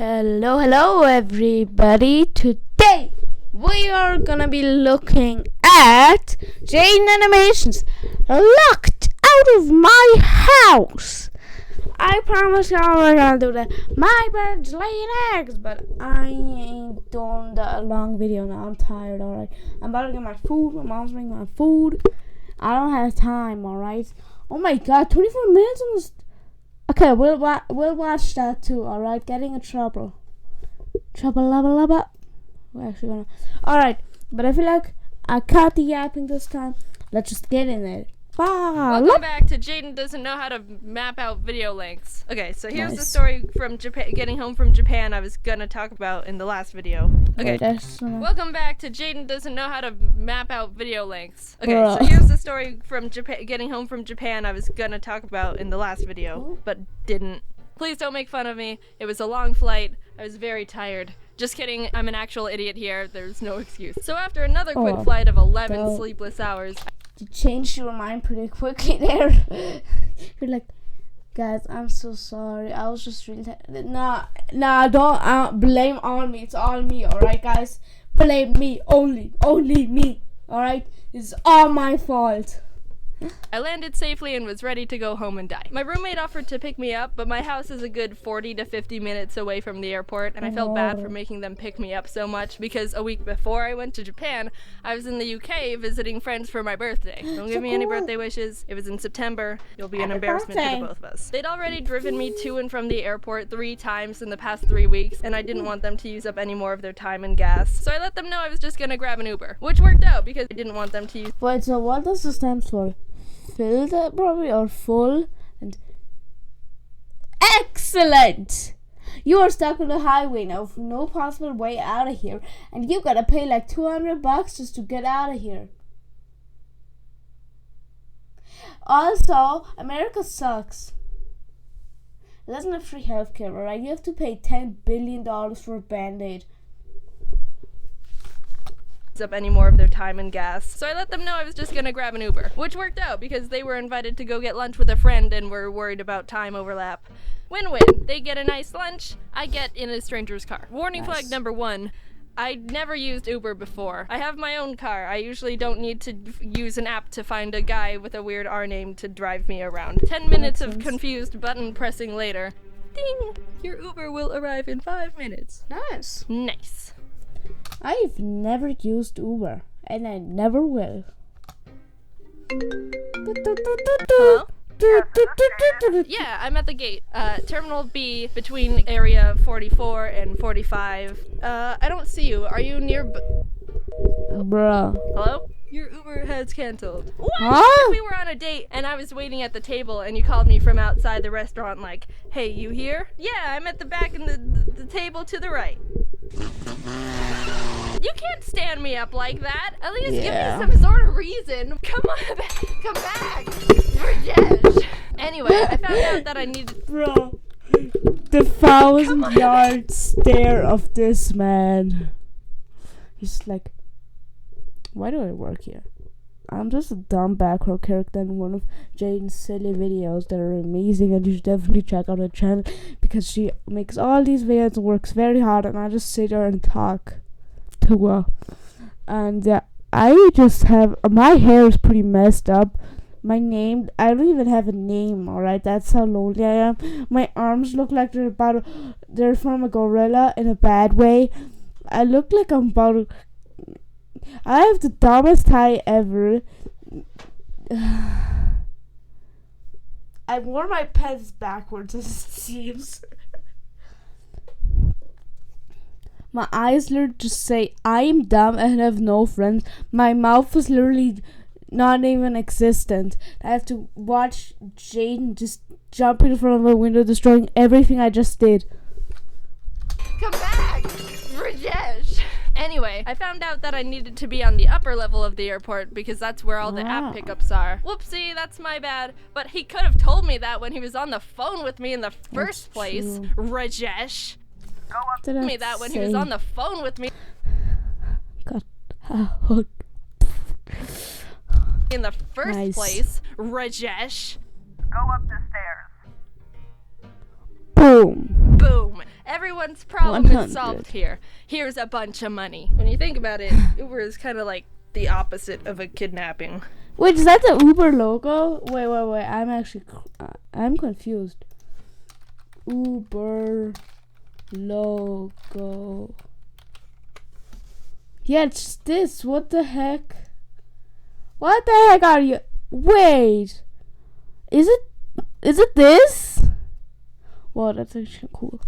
Hello everybody. Today we are gonna be looking at Jaiden animations locked out of my house. I promise y'all we're gonna do that. My bird's laying eggs, but I ain't done that long video now. I'm tired, alright. I'm about to get my food. My mom's making my food. I don't have time, alright. Oh my god, 24 minutes on this. Okay, we'll watch that too, alright? Getting in trouble. Trouble. We're actually gonna. Alright, but I feel like I cut the yapping this time. Let's just get in it. Welcome back to Jaiden Doesn't Know How to Map Out Video Lengths. Okay, so here's the story from Japan, getting home from Japan I was gonna talk about in the last video. Okay, welcome back to Jaiden Doesn't Know How to Map Out Video Lengths. Okay, so here's the story from Japan, getting home from Japan I was gonna talk about in the last video, but didn't. Please don't make fun of me. It was a long flight. I was very tired. Just kidding, I'm an actual idiot here. There's no excuse. So after another quick flight of 11 sleepless hours, you changed your mind pretty quickly there. You're like, guys, I'm so sorry. I was just really tired. Nah, don't blame on me. It's all me, alright, guys? Blame me. Only me, alright? It's all my fault. I landed safely and was ready to go home and die. My roommate offered to pick me up, but my house is a good 40 to 50 minutes away from the airport, and I felt bad for making them pick me up so much because a week before I went to Japan, I was in the UK visiting friends for my birthday. Don't give me any birthday wishes. It was in September. You'll be an embarrassment to the both of us. They'd already driven me to and from the airport 3 times in the past 3 weeks, and I didn't want them to use up any more of their time and gas. So I let them know I was just gonna grab an Uber, which worked out because I didn't want them to use. Wait, so what does this stand for? Filled probably, or full? And excellent! You are stuck on the highway now, no possible way out of here, and you gotta pay like $200 just to get out of here. Also, America sucks. It doesn't have free healthcare, alright? You have to pay $10 billion for a Band-Aid. Up any more of their time and gas. So I let them know I was just gonna grab an Uber, which worked out because they were invited to go get lunch with a friend and were worried about time overlap. Win-win. They get a nice lunch, I get in a stranger's car. Warning flag number 1. I never used Uber before. I have my own car. I usually don't need to use an app to find a guy with a weird R name to drive me around. 10 minutes of confused button pressing later. Ding! Your Uber will arrive in 5 minutes. Nice. I've never used Uber, and I never will. Hello? Yeah, I'm at the gate. Terminal B, between area 44 and 45. I don't see you. Are you near... Bruh. Hello? Your Uber has canceled. What? Huh? We were on a date, and I was waiting at the table, and you called me from outside the restaurant like, hey, you here? Yeah, I'm at the back in the table to the right. You can't stand me up like that. At least give me some sort of reason. Come on, come back. Rajesh. Anyway, I found out that I needed... Bro, the 1,000-yard stare of this man. He's like, why do I work here? I'm just a dumb background character in one of Jaiden's silly videos that are amazing, and you should definitely check out her channel because she makes all these videos and works very hard, and I just sit there and talk to her. And I just have, my hair is pretty messed up. My name, I don't even have a name, alright? That's how lonely I am. My arms look like they're from a gorilla in a bad way. I look like I'm about to... I have the dumbest tie ever. I wore my pants backwards, as it seems. My eyes literally just say, I am dumb and have no friends. My mouth was literally not even existent. I have to watch Jaiden just jump in front of my window, destroying everything I just did. Come back, Rajesh. Anyway, I found out that I needed to be on the upper level of the airport because that's where all the app pickups are. Whoopsie, that's my bad. But he could have told me that when he was on the phone with me in the first place, Rajesh. Told me that when he was on the phone with me. God. In the first place, Rajesh. Go up the stairs. Boom. Boom. Everyone's problem 100. is solved here. Here's a bunch of money. When you think about it, Uber is kind of like the opposite of a kidnapping. Wait, is that the Uber logo? Wait. I'm actually, I'm confused. Uber logo. Yeah, it's this. What the heck? What the heck are you? Wait. Is it this? Wow, that's actually cool.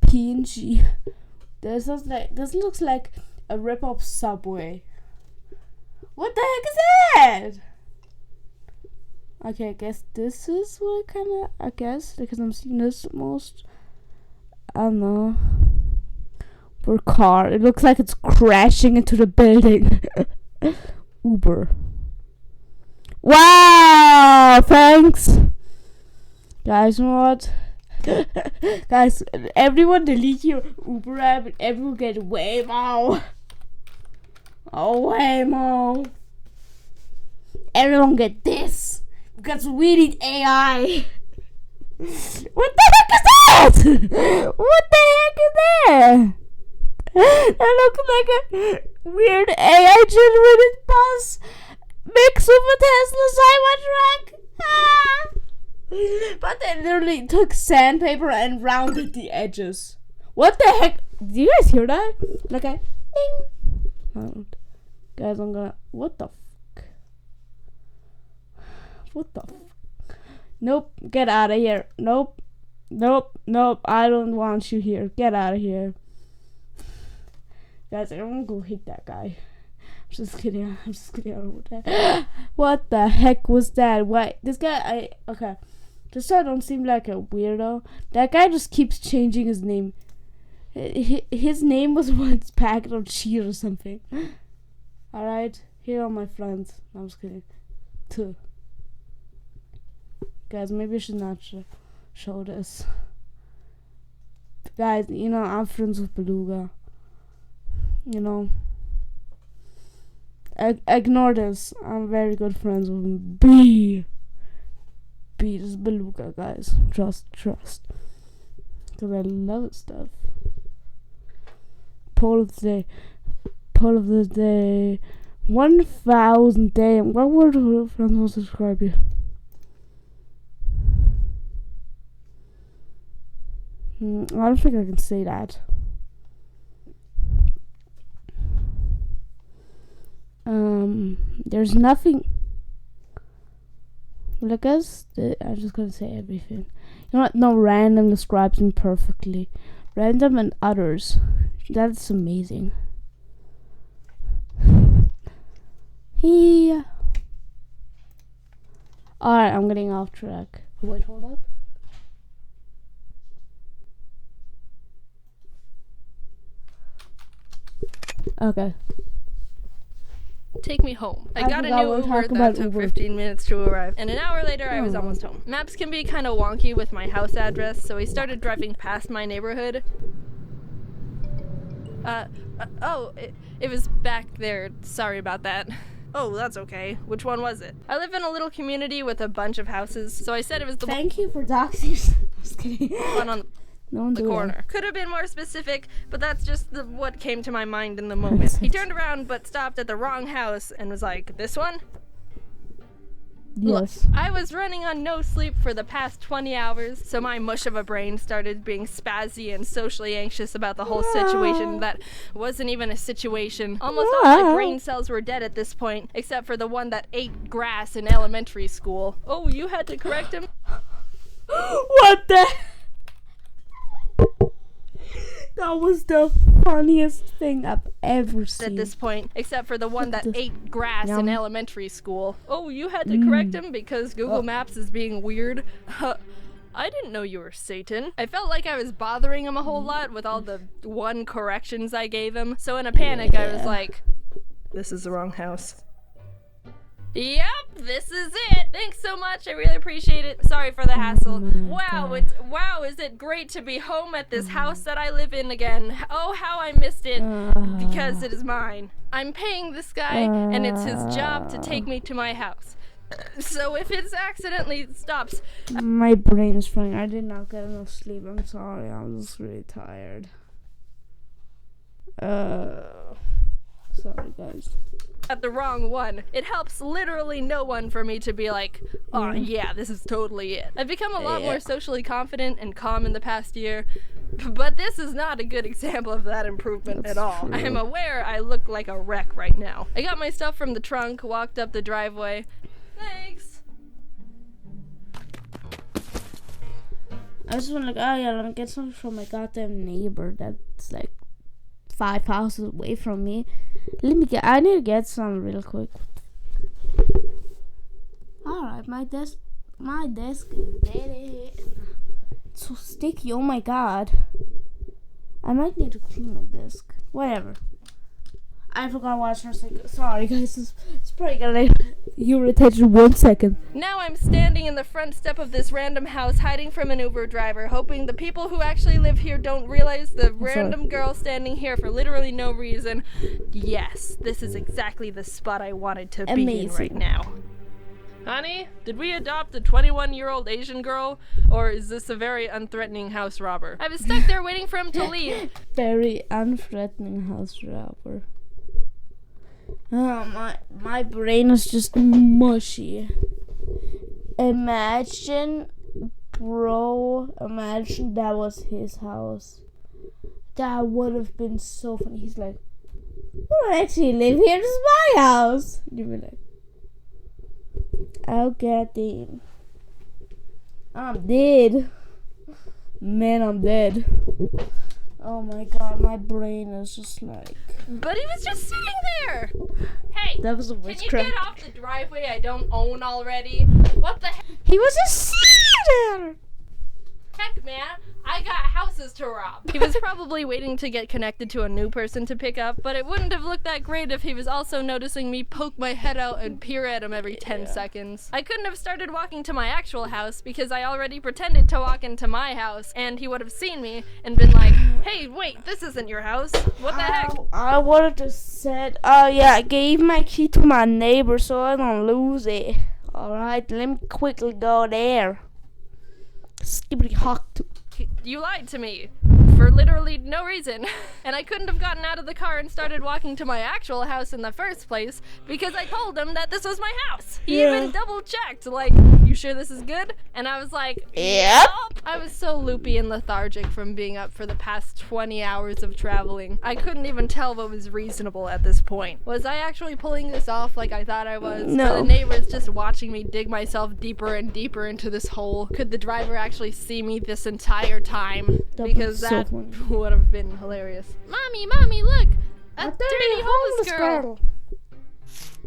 PNG. This looks like a rip-off Subway. What the heck is that? Okay, I guess this is what I guess, because I'm seeing this most. I don't know. For car. It looks like it's crashing into the building. Uber. Wow! Thanks! Guys, you know what? Guys, everyone delete your Uber app and everyone get Waymo. Oh, Waymo. Everyone get this. Because we need AI. What the heck is that? What the heck is that? That looks like a weird AI generated bus mixed with a Tesla Cybertruck. Ah. But they literally took sandpaper and rounded the edges. What the heck? Do you guys hear that? Like a ding. Guys, I'm gonna. What the fuck? What the fuck? Nope. Get out of here. Nope. I don't want you here. Get out of here. Guys, I don't go hit that guy. I'm just kidding. I don't know that. What the heck was that? Why? This guy, okay. Just so I don't seem like a weirdo, that guy just keeps changing his name. His name was once Packet of Cheese or something. Alright, here are my friends. No, I'm just kidding. Two. Guys, maybe I should not show this. Guys, you know, I'm friends with Beluga. You know. Ignore this. I'm very good friends with him. B. This is Beluga, guys. Trust. Because I love his stuff. Poll of the day. 1,000 damn. What word of friends will subscribe you? I don't think I can say that. There's nothing. Well, I guess I'm just gonna say everything. You know what? No, random describes me perfectly. Random and others. That's amazing. Alright, I'm getting off track. Wait, hold up. Okay. Take me home. I got a new Uber that took 15 minutes to arrive, and an hour later I was almost home. Maps can be kind of wonky with my house address, so we started driving past my neighborhood. It was back there. Sorry about that. Oh, that's okay. Which one was it? I live in a little community with a bunch of houses, so I said it was the Thank you for doxing. Just kidding. one on the corner. Could have been more specific, but that's just what came to my mind in the moment. He turned around but stopped at the wrong house and was like, "This one?" Yes. Look, I was running on no sleep for the past 20 hours, so my mush of a brain started being spazzy and socially anxious about the whole situation that wasn't even a situation. Almost all my brain cells were dead at this point, except for the one that ate grass in elementary school. Oh, you had to correct him? What the? That was the funniest thing I've ever seen. At this point, except for the one that ate grass in elementary school. Oh, you had to correct him because Google Maps is being weird? I didn't know you were Satan. I felt like I was bothering him a whole lot with all the one corrections I gave him. So in a panic, I was like, "This is the wrong house." Yep, this is it. Thanks so much. I really appreciate it. Sorry for the hassle. Wow, is it great to be home at this house that I live in again. Oh, how I missed it because it is mine. I'm paying this guy and it's his job to take me to my house. So if it accidentally stops, My brain is frying. I did not get enough sleep. I'm sorry. I'm just really tired. Sorry, guys. at the wrong one, it helps literally no one for me to be like, oh yeah, this is totally it. I've become a lot more socially confident and calm in the past year, but this is not a good example of that improvement at all. I am aware I look like a wreck right now. I got my stuff from the trunk, walked up the driveway. Thanks. I just want like, oh yeah, let me get something from my goddamn neighbor that's like 5 houses away from me. I need to get some real quick. Alright, my desk is ready. It's so sticky, oh my god. I might need to clean my desk. Whatever. I forgot what I was saying. Sorry guys, it's probably gonna your attention 1 second. Now I'm standing in the front step of this random house, hiding from an Uber driver, hoping the people who actually live here don't realize the random girl standing here for literally no reason. Yes, this is exactly the spot I wanted to be in right now. Honey, did we adopt a 21-year-old Asian girl, or is this a very unthreatening house robber? I was stuck there waiting for him to leave. Very unthreatening house robber. Oh, my brain is just mushy. Imagine that was his house. That would have been so funny. He's like, I don't actually live here, this is my house. You'd be like, oh god damn. I'm dead. Man, I'm dead. Oh my god, my brain is just like... But he was just sitting there! Hey, that was a can you get off the driveway I don't own already? What the heck? He was just sitting there! Heck, man, I got houses to rob. He was probably waiting to get connected to a new person to pick up, but it wouldn't have looked that great if he was also noticing me poke my head out and peer at him every 10 seconds. I couldn't have started walking to my actual house because I already pretended to walk into my house, and he would have seen me and been like, hey, wait, this isn't your house. What the heck? I would have just said, oh yeah, I gave my key to my neighbor so I don't lose it. Alright, let me quickly go there. Skibbity hawk. You lied to me for literally no reason. And I couldn't have gotten out of the car and started walking to my actual house in the first place because I told him that this was my house. He even double checked, like, you sure this is good? And I was like, yep. I was so loopy and lethargic from being up for the past 20 hours of traveling. I couldn't even tell what was reasonable at this point. Was I actually pulling this off like I thought I was? No. Were the neighbors just watching me dig myself deeper and deeper into this hole? Could the driver actually see me this entire time? Because that would have been hilarious. Mommy, look! A dirty homeless girl!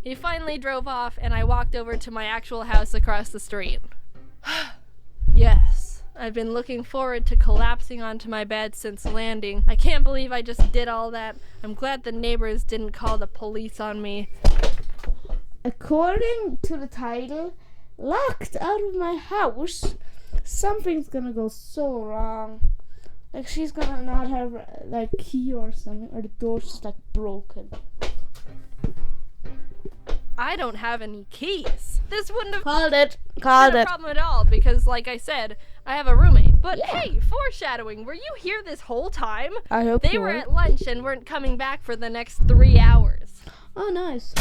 He finally drove off, and I walked over to my actual house across the street. Yes, I've been looking forward to collapsing onto my bed since landing. I can't believe I just did all that. I'm glad the neighbors didn't call the police on me. According to the title, locked out of my house, something's gonna go so wrong. Like, she's gonna not have, like, key or something, or the door's just, like, broken. I don't have any keys. This wouldn't have Called it. been a problem at all, because, like I said, I have a roommate. But hey, foreshadowing, were you here this whole time? I hope They were at lunch and weren't coming back for the next 3 hours. Oh, nice.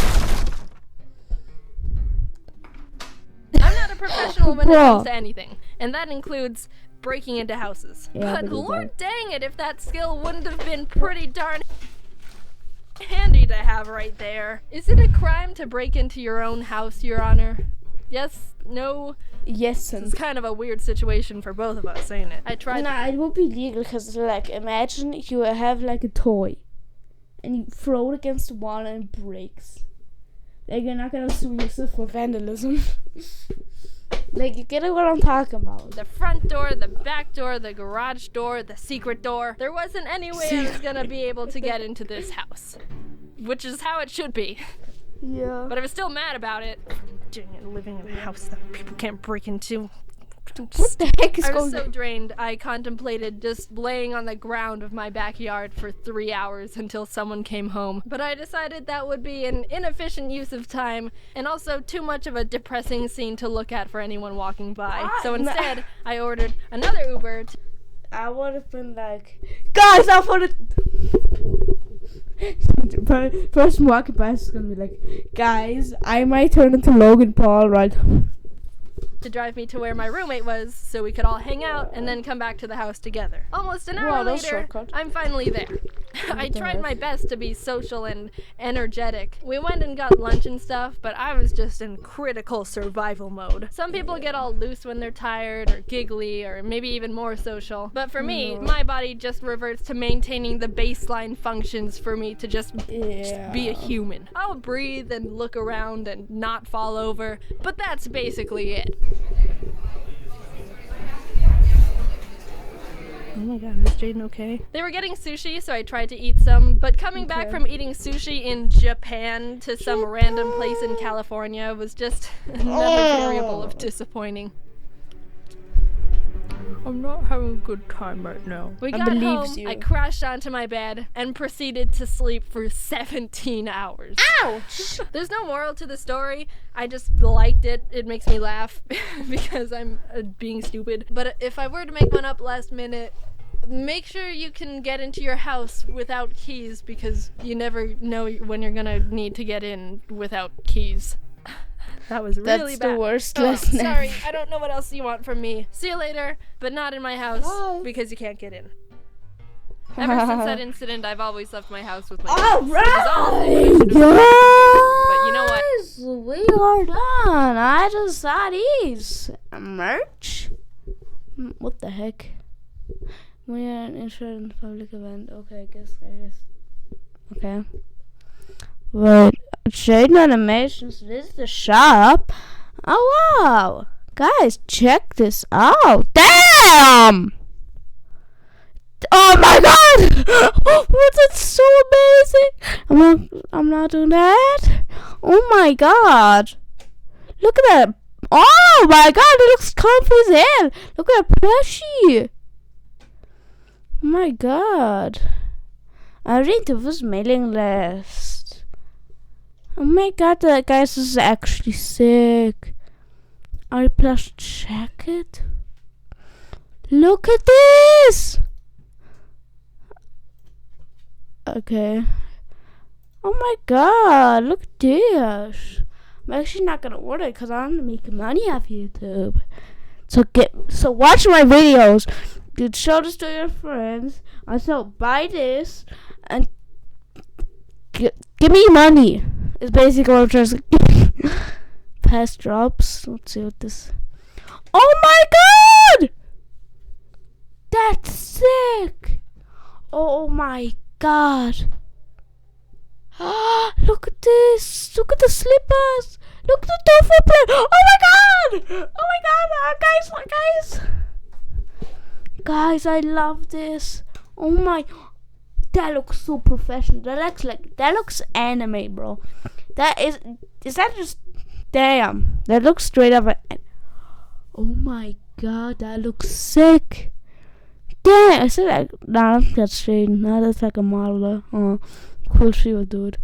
I'm not a professional when it comes to anything, and that includes breaking into houses. Yeah, but lord dang it if that skill wouldn't have been pretty darn handy to have right there. Is it a crime to break into your own house, Your Honor? Yes? No? Yes, It's kind of a weird situation for both of us, ain't it? I tried. Nah, it would be legal because, like, imagine you have, like, a toy and you throw it against the wall and it breaks. Like, you're not gonna sue yourself for vandalism. Like, you get what I'm talking about. The front door, the back door, the garage door, the secret door. There wasn't any way I was gonna be able to get into this house. Which is how it should be. Yeah. But I was still mad about it. Living in a house that people can't break into. What the heck is I was going so on? drained, I contemplated just laying on the ground of my backyard for 3 hours until someone came home. But I decided that would be an inefficient use of time and also too much of a depressing scene to look at for anyone walking by. So instead, I ordered another Uber. I would have been like, guys, I want to. Person walking by is gonna be like, guys, I might turn into Logan Paul, right? To drive me to where my roommate was so we could all hang out and then come back to the house together. Almost an hour Wow, that's later, shortcut. I'm finally there. I tried my best to be social and energetic. We went and got lunch and stuff, but I was just in critical survival mode. Some people get all loose when they're tired or giggly or maybe even more social. But for me, my body just reverts to maintaining the baseline functions for me to just be a human. I'll breathe and look around and not fall over, but that's basically it. Oh my god, is Jaiden okay? They were getting sushi, so I tried to eat some, but coming back from eating sushi in Japan to some random place in California was just another variable of disappointing. I'm not having a good time right now. We got home, I crashed onto my bed and proceeded to sleep for 17 hours. Ouch! There's no moral to the story. I just liked it. It makes me laugh because I'm being stupid. But if I were to make one up last minute, make sure you can get into your house without keys because you never know when you're gonna need to get in without keys. That was really bad. That's the worst lesson. Sorry, I don't know what else you want from me. See you later, but not in my house because you can't get in. Ever since that incident, I've always left my house with my keys. Alright! But you know what? We are done. I just saw these. Merch? What the heck? We are an insurance public event. Okay, I guess. Okay. But Jaiden Animations, this is the shop. Oh wow. Guys, check this out. Damn! Oh my god! That's so amazing! I'm not doing that. Oh my god! Look at that! Oh my god! It looks comfy as hell. Look at that plushie. Oh my god! I read this mailing list. Oh my god, guys, this is actually sick. Our plush jacket. Look at this! Okay. Oh my god, look at this. I'm actually not gonna order it because I want to make money off YouTube. So watch my videos. You show this to your friends. Also buy this and give me money. It's basically what I'm trying to say. Past drops. Let's see what this. Oh my god! That's sick! Oh my god! Look at this! Look at the slippers! Look at the tofu bread! Oh my god! Oh my god! Guys, I love this. Oh my! That looks so professional. That looks anime, bro. Is that just? Damn! That looks straight up. Oh my god! That looks sick. Damn! I said like, nah, that's straight. Nah, that's like a model. Cool shield, dude.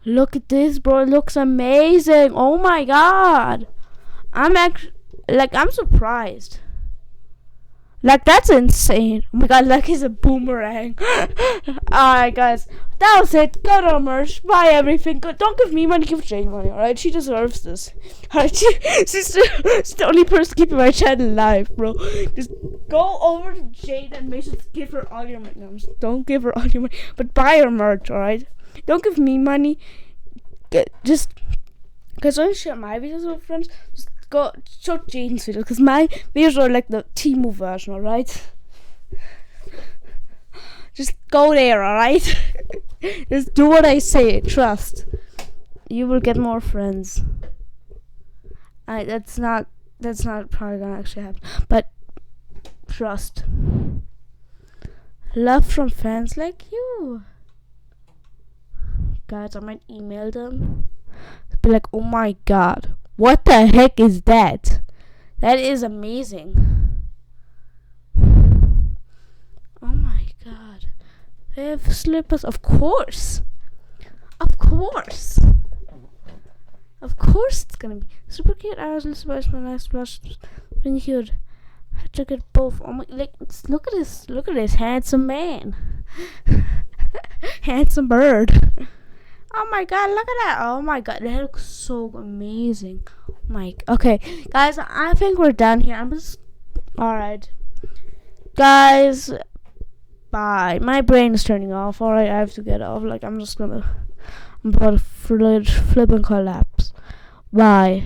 Look at this, bro. It looks amazing. Oh my god! I'm surprised. Like, that's insane. Oh my god, like it's a boomerang. Alright, guys. That was it. Go to merch. Buy everything. Don't give me money. Give Jane money, alright? She deserves this. Alright? She's the only person keeping my channel alive, bro. Just go over to Jane and make sure to give her all your money. No, don't give her all your money. But buy her merch, alright? Don't give me money. Just... Because when I share my videos with friends, just go show Jaiden's videos, because my videos are like the Timu version, alright? Just go there, alright? Just do what I say, trust. You will get more friends. That's not probably gonna actually happen, but trust. Love from fans like you. Guys, I might email them. Be like, oh my god, what the heck is that? That is amazing. Oh my god. They have slippers, of course. Of course. Of course it's gonna be super cute. I was supposed to nice blush. Really cute. I had to get both. Oh my, look at this handsome man. Handsome bird. Oh my god, look at that. Oh my god, that looks so amazing. Okay, guys, I think we're done here. Alright. Guys, bye. My brain is turning off. Alright, I have to get off. I'm about to flip and collapse. Bye.